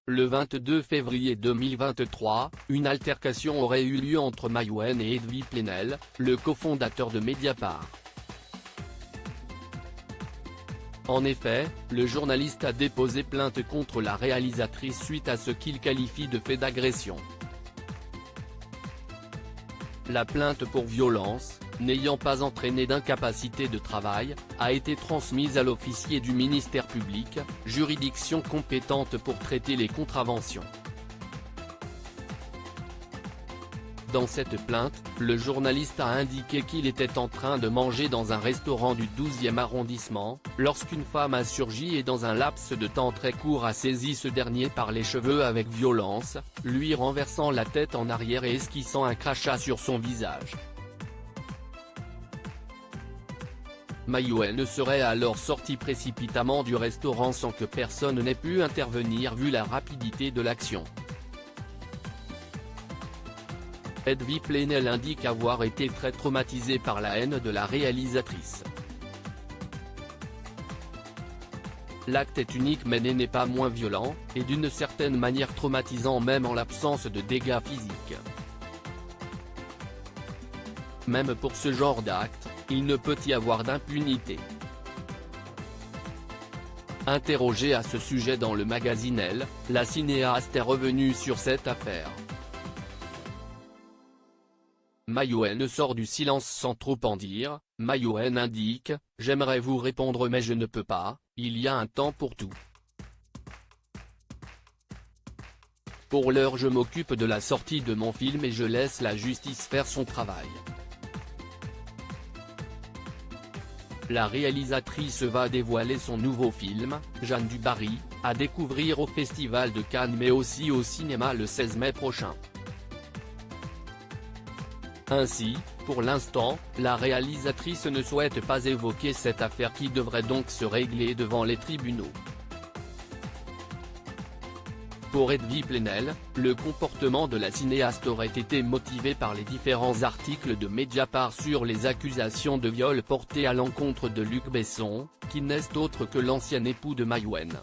Le 22 février 2023, une altercation aurait eu lieu entre Maïwenn et Edwy Plenel, le cofondateur de Mediapart. En effet, le journaliste a déposé plainte contre la réalisatrice suite à ce qu'il qualifie de fait d'agression. La plainte pour violence, n'ayant pas entraîné d'incapacité de travail, a été transmise à l'officier du ministère public, juridiction compétente pour traiter les contraventions. Dans cette plainte, le journaliste a indiqué qu'il était en train de manger dans un restaurant du 12e arrondissement, lorsqu'une femme a surgi et dans un laps de temps très court a saisi ce dernier par les cheveux avec violence, lui renversant la tête en arrière et esquissant un crachat sur son visage. Maïwenn serait alors sortie précipitamment du restaurant sans que personne n'ait pu intervenir vu la rapidité de l'action. Edwy Plenel indique avoir été très traumatisé par la haine de la réalisatrice. L'acte est unique mais n'est pas moins violent, et d'une certaine manière traumatisant même en l'absence de dégâts physiques. Même pour ce genre d'acte, il ne peut y avoir d'impunité. Interrogée à ce sujet dans le magazine Elle, la cinéaste est revenue sur cette affaire. Maïwenn sort du silence sans trop en dire. Maïwenn indique « J'aimerais vous répondre mais je ne peux pas, il y a un temps pour tout. Pour l'heure je m'occupe de la sortie de mon film et je laisse la justice faire son travail. » La réalisatrice va dévoiler son nouveau film, Jeanne du Barry, à découvrir au Festival de Cannes mais aussi au cinéma le 16 mai prochain. Ainsi, pour l'instant, la réalisatrice ne souhaite pas évoquer cette affaire qui devrait donc se régler devant les tribunaux. Pour Edwy Plenel, le comportement de la cinéaste aurait été motivé par les différents articles de Mediapart sur les accusations de viol portées à l'encontre de Luc Besson, qui n'est autre que l'ancien époux de Maïwenn.